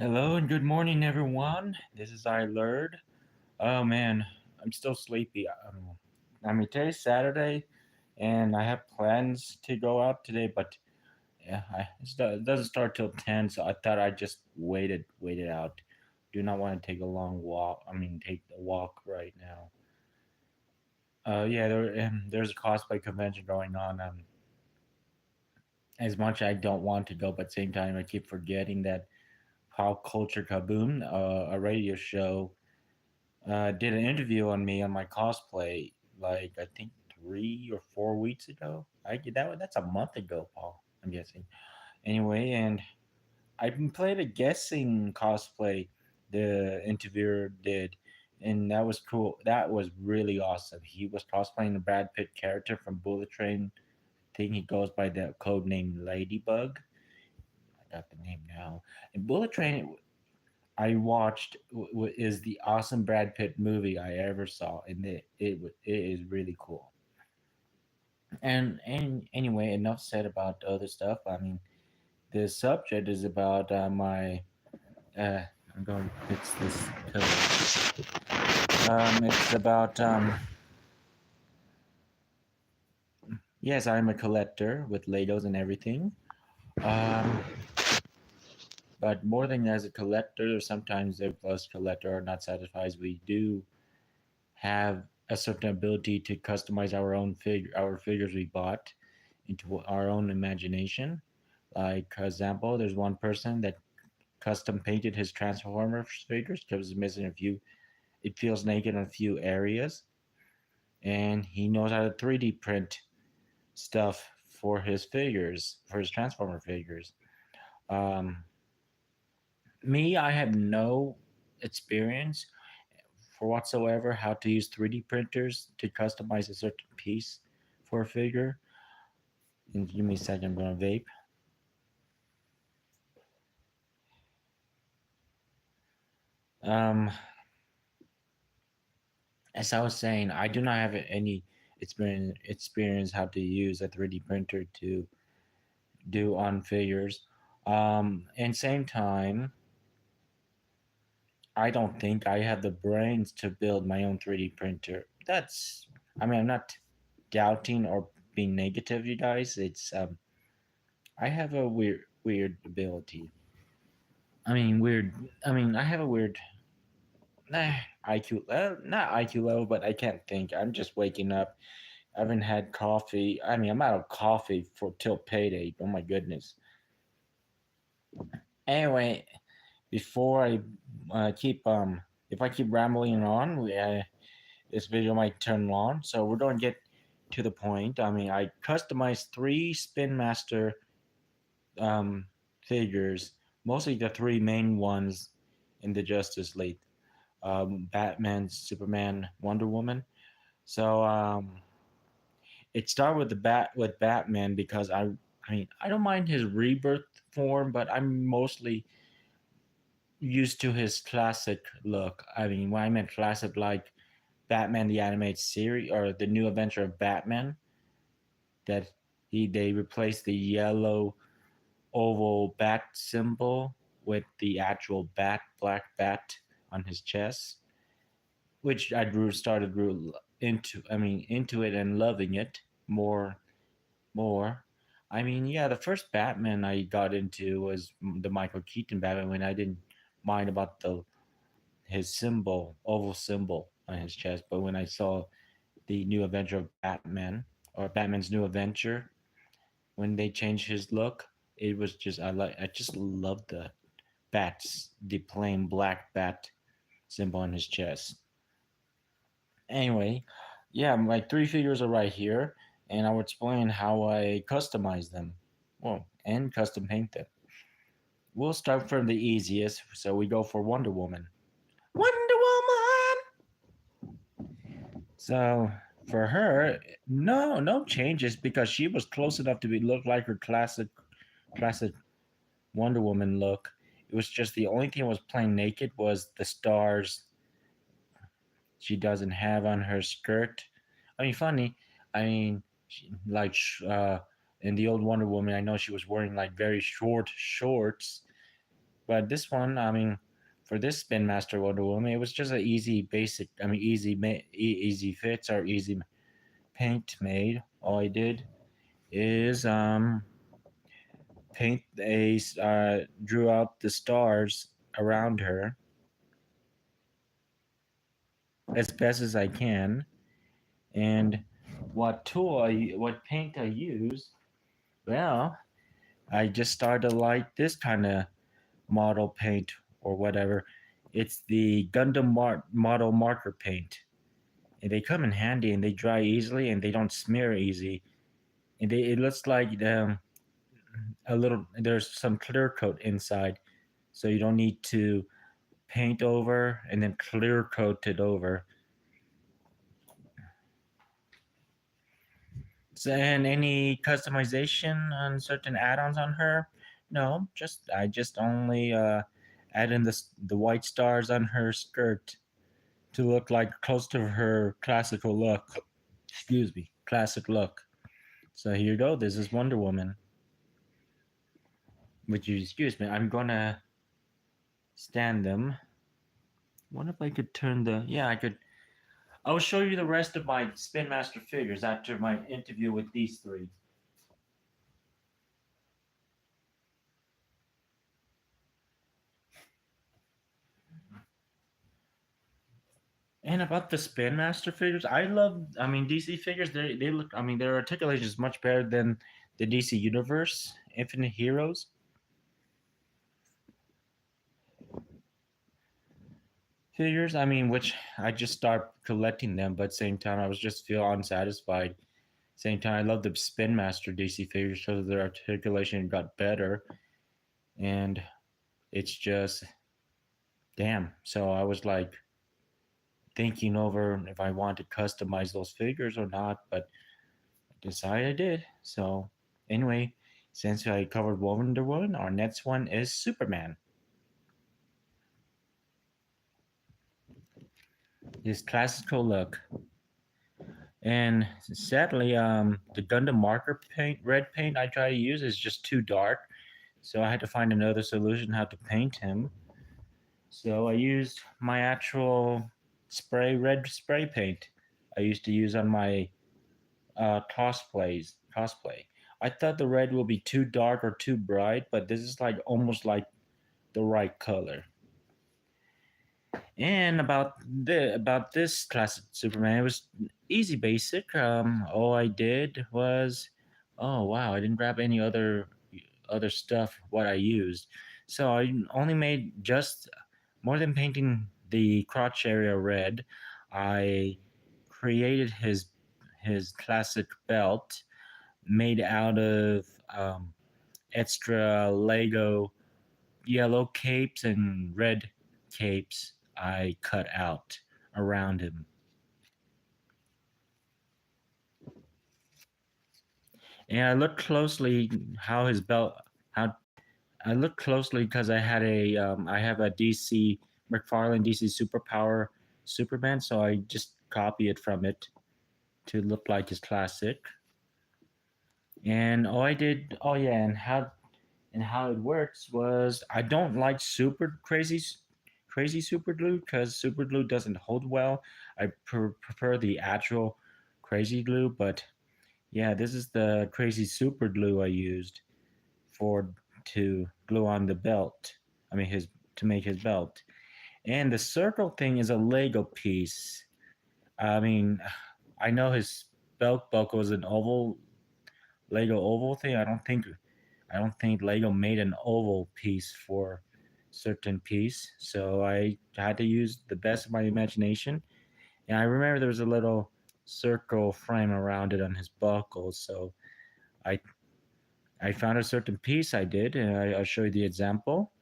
Hello and good morning, everyone. This is Lurd. Oh man, I'm still sleepy. Today's Saturday, and I have plans to go out today, but it doesn't start till 10, so I thought I'd just wait it out. Do not want to take a long walk. Take the walk right now. Yeah, there's a cosplay convention going on. As much I don't want to go, but at the same time, I keep forgetting that Pop Culture Kaboom, a radio show did an interview on me on my cosplay, like I think 3 or 4 weeks ago. That's a month ago, Paul. I'm guessing. Anyway, and I played a guessing cosplay. The interviewer did, and that was cool. That was really awesome. He was cosplaying the Brad Pitt character from Bullet Train. I think he goes by the code name Ladybug. I got the name now. And Bullet Train I watched is the awesome Brad Pitt movie I ever saw, and it is really cool. And anyway, enough said about other stuff. The subject is about my. Uh, I'm going to fix this cover. It's about yes, I'm a collector with Legos and everything. Um, but more than as a collector, sometimes if us collector are not satisfied, we do have a certain ability to customize our figures we bought into our own imagination. Like for example, there's one person that custom painted his Transformers figures because it's missing a few. It feels naked in a few areas, and he knows how to 3D print stuff for his figures, for his Transformer figures. Um, Me, I have no experience for whatsoever how to use 3D printers to customize a certain piece for a figure. And give me a second, I'm going to vape. Um, as I was saying, I do not have any experience how to use a 3D printer to do on figures. And same time, I don't think I have the brains to build my own 3D printer. I'm not doubting or being negative, you guys. I have a weird ability. Weird. I have a weird IQ, not IQ level, but I can't think. I'm just waking up. I haven't had coffee. I'm out of coffee for till payday. Oh my goodness. Anyway, before I keep if I keep rambling on, this video might turn long. So we're going to get to the point. I customized three Spin Master um, figures, mostly the three main ones in the Justice League: Batman, Superman, Wonder Woman. So it started with Batman because I don't mind his rebirth form, but I'm mostly used to his classic look. When I meant classic, like Batman the animated series or the New Adventure of Batman, that they replaced the yellow oval bat symbol with the actual black bat on his chest, which I grew into it and loving it more. Yeah, the first Batman I got into was the Michael Keaton Batman when I didn't mind about the his oval symbol on his chest, but when I saw the new adventure of Batman or Batman's new adventure, when they changed his look, it was just I just loved the plain black bat symbol on his chest. Anyway, yeah, my three figures are right here, and I will explain how I customize them. Well, and custom paint them. We'll start from the easiest, so we go for Wonder Woman. Wonder Woman. So for her, no changes because she was close enough to be look like her classic Wonder Woman look. It was just the only thing that was plain naked was the stars she doesn't have on her skirt. Funny. I mean, like in the old Wonder Woman, I know she was wearing like very short shorts, But this one, I mean, for this Spin Master Wonder Woman, it was just an easy, basic. I mean, easy fits or easy paint made. All I did is paint drew out the stars around her as best as I can, and what paint I use? Well, I just started like this kind of model paint or whatever. It's the model marker paint. And they come in handy and they dry easily and they don't smear easy. And it looks like a little, there's some clear coat inside. So you don't need to paint over and then clear coat it over. So, and any customization on certain add-ons on her? No, just I just only add in the white stars on her skirt to look like close to her classical look. Excuse me, classic look. So here you go. This is Wonder Woman. Would you excuse me? I'm gonna stand them. What if I could turn the? Yeah, I could. I will show you the rest of my Spin Master figures after my interview with these three. And about the Spin Master figures, I love. I mean, DC figures. They look. I mean, their articulation is much better than the DC Universe Infinite Heroes figures. I mean, which I just start collecting them, but same time I was just feel unsatisfied. Same time, I love the Spin Master DC figures so their articulation got better, and it's just damn. So I was like thinking over if I want to customize those figures or not, but I decided I did. So anyway, since I covered Wonder Woman, our next one is Superman. His classical look. And sadly, the Gundam marker paint, red paint I try to use is just too dark. So I had to find another solution how to paint him. So I used my actual red spray paint I used to use on my cosplay. I thought the red will be too dark or too bright, but this is like almost like the right color. And about this classic Superman, it was easy basic. All I did was, oh wow, I didn't grab any other stuff what I used. So I only made just more than painting the crotch area red. I created his classic belt made out of extra Lego yellow capes and red capes I cut out around him. And I looked closely how his belt how I looked closely because I have a DC McFarlane DC Superpower Superman, so I just copy it from it to look like his classic. And all I did, oh yeah, and how it works was I don't like crazy super glue because super glue doesn't hold well. I prefer the actual crazy glue, but yeah, this is the crazy super glue I used for to glue on the belt. I mean his to make his belt. And the circle thing is a Lego piece. I mean, I know his belt buckle is an oval Lego oval thing. I don't think Lego made an oval piece for certain piece. So I had to use the best of my imagination. And I remember there was a little circle frame around it on his buckle. So I I found a certain piece I did, and I'll show you the example.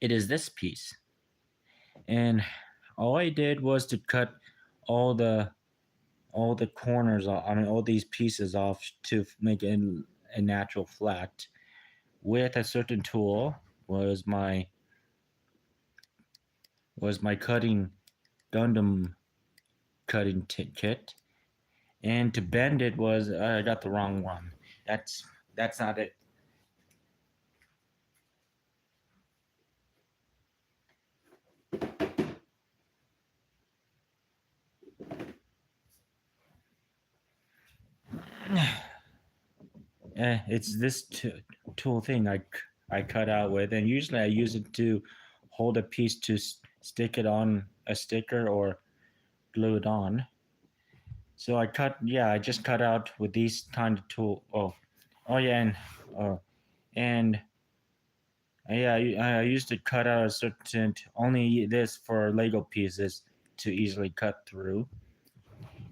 It is this piece. And all I did was to cut all the corners off, I mean all these pieces off to make it a natural flat with a certain tool was my cutting Gundam kit, and to bend it was I got the wrong one. That's not it. It's this tool thing I cut out with, and usually I use it to hold a piece to stick it on a sticker or glue it on. So I just cut out with these kind of tool. Oh yeah, uh, and yeah, I used to cut out a certain only this for Lego pieces to easily cut through.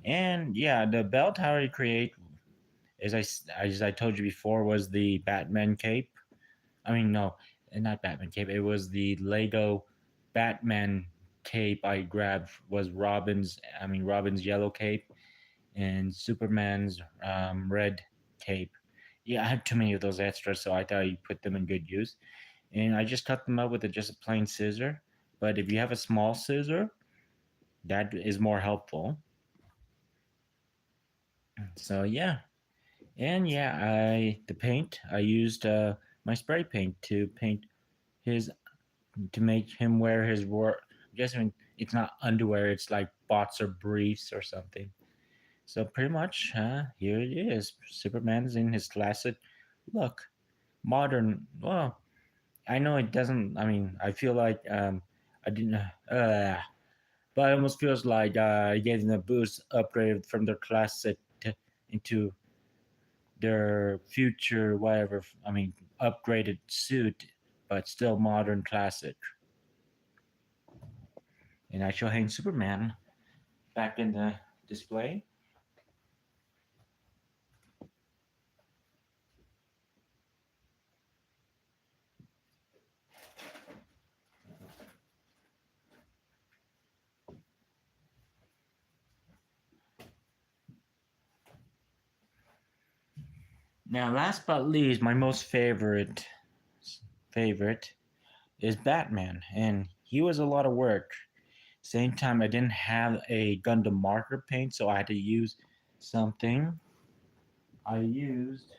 And yeah, the belt I already create, as I told you before, was the Batman cape. I mean, no, not Batman cape. It was the Lego Batman cape I grabbed. Was Robin's? I mean, Robin's yellow cape and Superman's red cape. Yeah, I had too many of those extras, so I thought I put them in good use. And I just cut them up with just a plain scissor. But if you have a small scissor, that is more helpful. So yeah, and yeah, I the paint I used my spray paint to paint his to make him wear his war. I guess, I mean, it's not underwear; it's like bots or briefs or something. So pretty much, here it is. Superman's in his classic look, modern. Well, I know it doesn't. I mean, I feel like I didn't. But it almost feels like getting a boost upgrade from their classic into their future whatever. I mean, upgraded suit, but still modern classic. And I shall hang Superman back in the display. Now, last but least, my most favorite is Batman, and he was a lot of work. Same time, I didn't have a Gundam marker paint, so I had to use something. I used,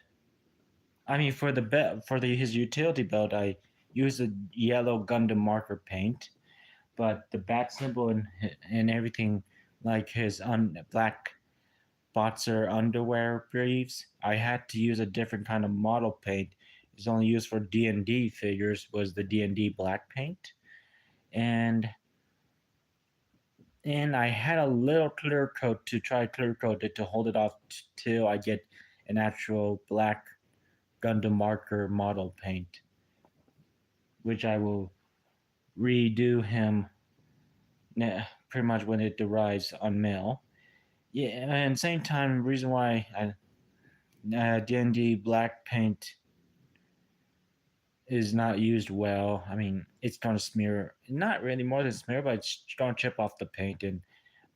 I mean, for the his utility belt, I used a yellow Gundam marker paint, but the bat symbol and everything, like his black boxer underwear briefs, I had to use a different kind of model paint. It's only used for D&D figures. Was the D&D black paint, and I had a little clear coat to try clear coat it to hold it off till I get an actual black Gundam marker model paint, which I will redo him pretty much when it arrives on mail. Yeah, and same time, reason why D&D black paint is not used well. I mean, it's gonna smear, not really more than smear, but it's gonna chip off the paint, and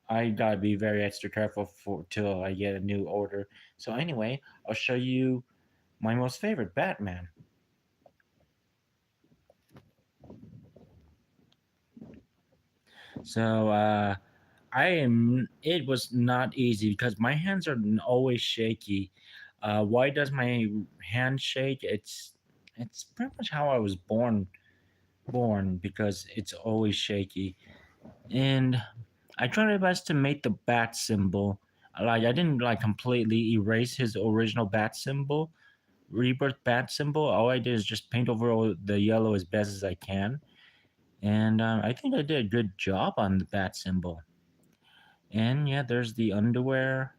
I gotta be very extra careful for till I get a new order. So anyway, I'll show you my most favorite Batman. So I am. It was not easy because my hands are always shaky. Why does my hand shake? It's pretty much how I was born because it's always shaky. And I tried my best to make the bat symbol. Like I didn't like completely erase his original bat symbol, rebirth bat symbol. All I did is just paint over all the yellow as best as I can, and I think I did a good job on the bat symbol. And yeah, there's the underwear.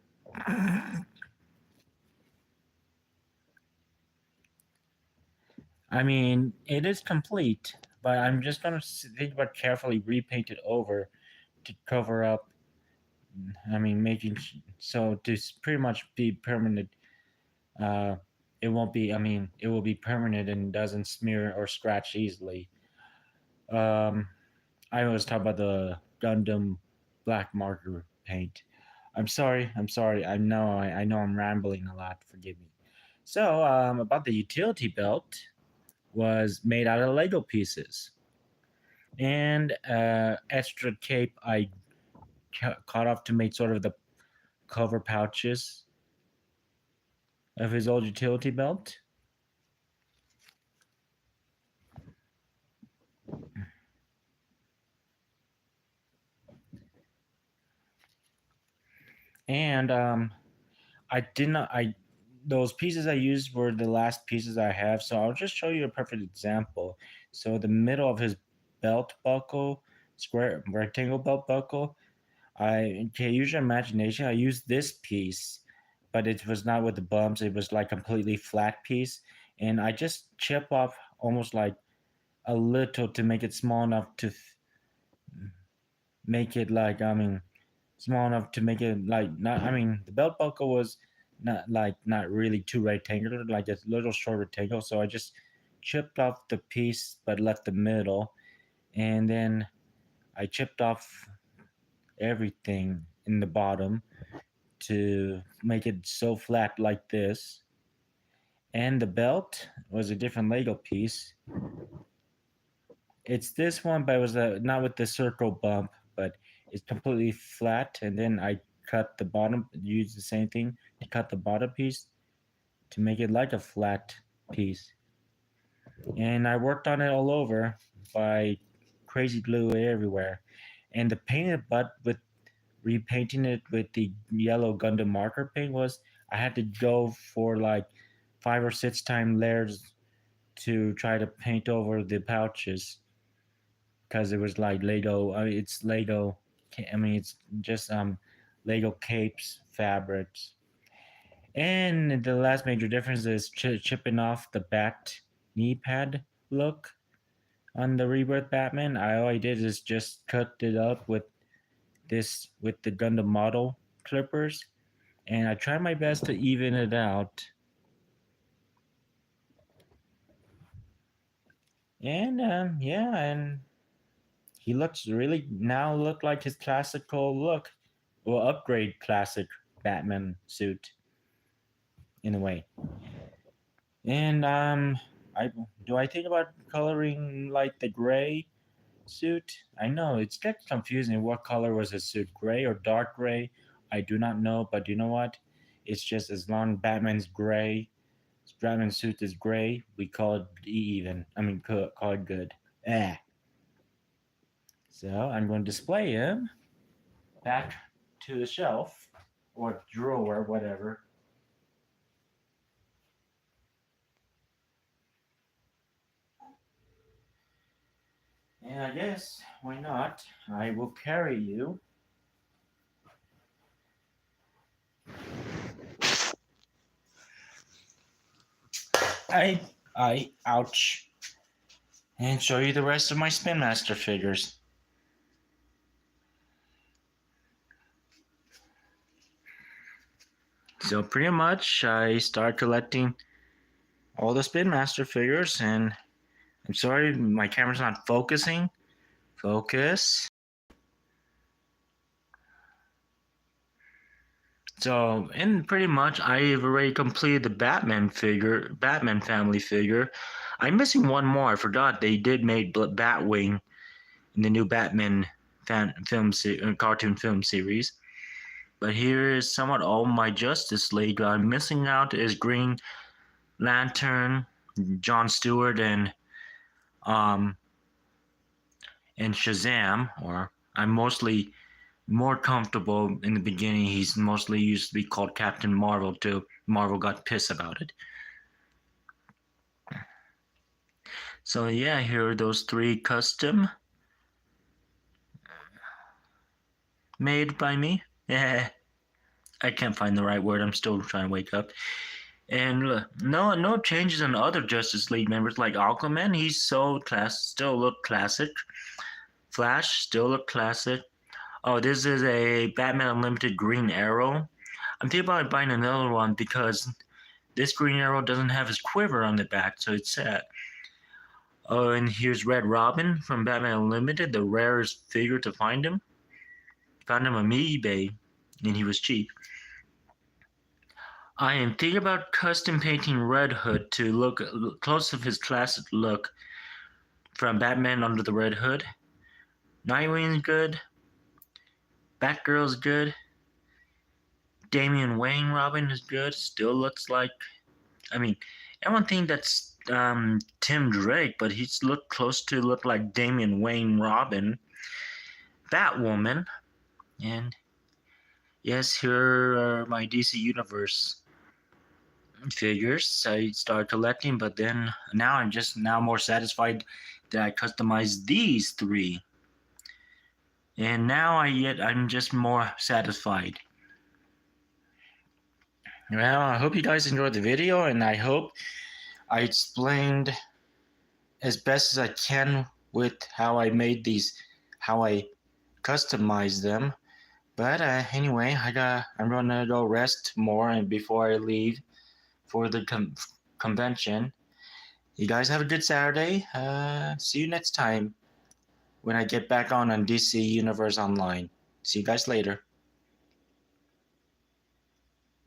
I mean, it is complete, but I'm just gonna think about carefully repaint it over to cover up. I mean, making so to pretty much be permanent. Uh, it won't be. I mean, it will be permanent and doesn't smear or scratch easily. Um, I was talking about the Gundam black marker paint. I'm sorry. I'm sorry. I know I'm rambling a lot. Forgive me. So, about the utility belt was made out of Lego pieces, and extra cape I cut off to make sort of the cover pouches of his old utility belt. And I did not. I those pieces I used were the last pieces I have, so I'll just show you a perfect example. So the middle of his belt buckle, square rectangle belt buckle, I can use your imagination. I used this piece, but it was not with the bumps. It was like completely flat piece, and I just chip off almost like a little to make it small enough to make it like small enough to make it like not. I mean the belt buckle was not really too rectangular, like a little short rectangle. So I just chipped off the piece but left the middle, and then I chipped off everything in the bottom to make it so flat like this. And the belt was a different Lego piece. It's this one, but it was not with the circle bump, but it's completely flat. And then I cut the bottom, used the same thing to cut the bottom piece to make it like a flat piece. And I worked on it all over by crazy glue everywhere. And the painted butt with repainting it with the yellow Gundam marker paint was I had to go for like 5 or 6 time layers to try to paint over the pouches because it was like Lego. I mean, it's Lego. I mean, it's just Lego capes fabrics. And the last major difference is chipping off the bat knee pad look on the Rebirth Batman. All I did is just cut it up with the Gundam model clippers, and I tried my best to even it out. And yeah, and he looks really now look like his classical look, or upgrade classic Batman suit in a way. And I do I think about coloring like the gray suit? I know it's gets confusing. What color was his suit? Gray or dark gray? I do not know, but you know what? It's just as long Batman's gray, Batman's suit is gray, we call it even. I mean, call it good. Eh. So I'm going to display him back to the shelf or drawer, whatever. And I guess why not? I will carry you. I ouch. And show you the rest of my Spin Master figures. So pretty much I start collecting all the Spin Master figures, and I'm sorry my camera's not focusing. Focus. So, and pretty much I've already completed the Batman family figure. I'm missing one more. I forgot they did make Batwing in the new Batman cartoon film series. But here is somewhat all my Justice League. I'm missing out is Green Lantern, John Stewart, um and Shazam. Or I'm mostly more comfortable in the beginning. He's mostly used to be called Captain Marvel too. Marvel got pissed about it. So yeah, here are those 3 custom made by me. Yeah, I can't find the right word. I'm still trying to wake up. And no changes in other Justice League members like Aquaman. He's still look classic. Flash still look classic. Oh, this is a Batman Unlimited Green Arrow. I'm thinking about buying another one because this Green Arrow doesn't have his quiver on the back, so it's sad. Oh, and here's Red Robin from Batman Unlimited, the rarest figure to find him. Found him on eBay, and he was cheap. I am thinking about custom painting Red Hood to look close to his classic look from Batman Under the Red Hood. Nightwing's good. Batgirl's good. Damian Wayne Robin is good. Still looks like, I mean, everyone thinks that's Tim Drake, but he's close to look like Damian Wayne Robin. Batwoman, and yes, here are my DC Universe figures. I started collecting, but then now I'm just now more satisfied that I customized these three, and now I'm just more satisfied. Well, I hope you guys enjoyed the video, and I hope I explained as best as I can with how I made these, how I customized them. But anyway, I'm gonna go rest more, and before I leave for the convention. You guys have a good Saturday. See you next time when I get back on DC Universe Online. See you guys later.